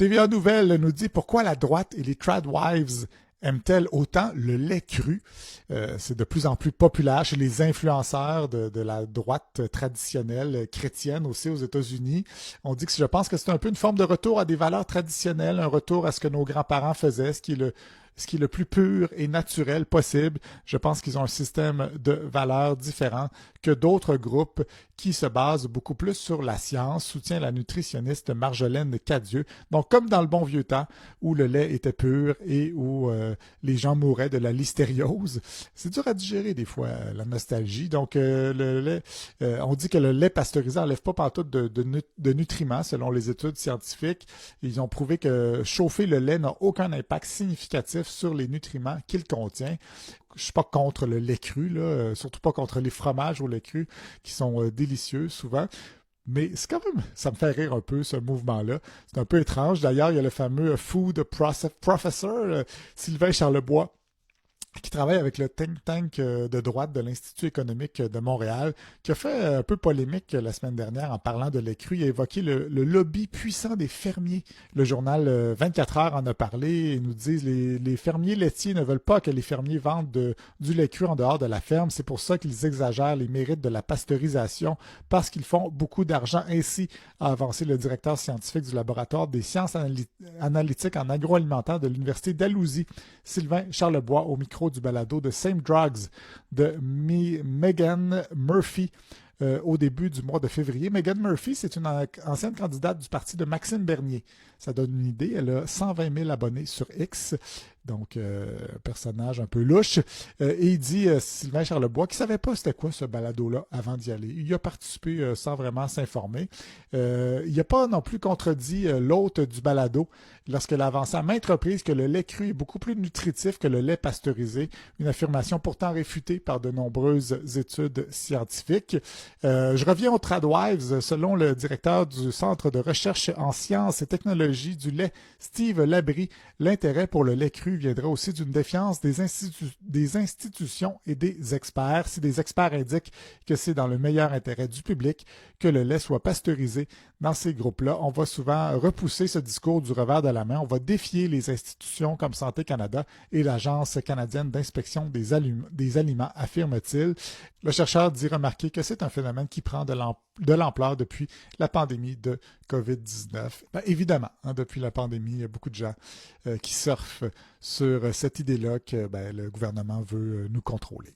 TVA Nouvelle nous dit pourquoi la droite et les tradwives aiment-elles autant le lait cru? C'est de plus en plus populaire chez les influenceurs de la droite traditionnelle chrétienne aussi aux États-Unis. On dit que je pense que c'est un peu une forme de retour à des valeurs traditionnelles, un retour à ce que nos grands-parents faisaient, ce qui est le plus pur et naturel possible. Je pense qu'ils ont un système de valeurs différent que d'autres groupes qui se basent beaucoup plus sur la science, soutient la nutritionniste Marjolaine Cadieux. Donc, comme dans le bon vieux temps où le lait était pur et où les gens mouraient de la listériose, c'est dur à digérer des fois, la nostalgie. Donc, le lait, on dit que le lait pasteurisé n'enlève pas pantoute de nutriments selon les études scientifiques. Ils ont prouvé que chauffer le lait n'a aucun impact significatif sur les nutriments qu'il contient. Je suis pas contre le lait cru, là, surtout pas contre les fromages au lait cru qui sont délicieux souvent. Mais c'est quand même, ça me fait rire un peu ce mouvement-là. C'est un peu étrange. D'ailleurs, il y a le fameux food professor Sylvain Charlebois qui travaille avec le think tank de droite de l'Institut économique de Montréal, qui a fait un peu polémique la semaine dernière en parlant de lait cru. Il a évoqué le lobby puissant des fermiers. Le journal 24 heures en a parlé et nous disent les fermiers laitiers ne veulent pas que les fermiers vendent du lait cru en dehors de la ferme. C'est pour ça qu'ils exagèrent les mérites de la pasteurisation parce qu'ils font beaucoup d'argent. Ainsi a avancé le directeur scientifique du laboratoire des sciences analytiques en agroalimentaire de l'Université d'Alousie, Sylvain Charlebois, au micro du balado de Same Drugs de Megan Murphy au début du mois de février. Megan Murphy, c'est une ancienne candidate du parti de Maxime Bernier. Ça donne une idée. Elle a 120 000 abonnés sur X. Donc, personnage un peu louche. Et il dit, Sylvain Charlebois, qui ne savait pas c'était quoi ce balado-là avant d'y aller. Il y a participé sans vraiment s'informer. Il n'a pas non plus contredit l'hôte du balado lorsqu'elle a avancé à maintes reprises que le lait cru est beaucoup plus nutritif que le lait pasteurisé. Une affirmation pourtant réfutée par de nombreuses études scientifiques. Je reviens aux Tradwives. Selon le directeur du Centre de recherche en sciences et technologies du lait, Steve Labrie, l'intérêt pour le lait cru viendra aussi d'une défiance des institutions et des experts. Si des experts indiquent que c'est dans le meilleur intérêt du public que le lait soit pasteurisé dans ces groupes-là, on va souvent repousser ce discours du revers de la main. On va défier les institutions comme Santé Canada et l'Agence canadienne d'inspection des aliments, affirme-t-il. Le chercheur dit remarquer que c'est un phénomène qui prend de l'ampleur depuis la pandémie de COVID-19. Ben, évidemment, depuis la pandémie, il y a beaucoup de gens qui surfent sur cette idée-là que le gouvernement veut nous contrôler.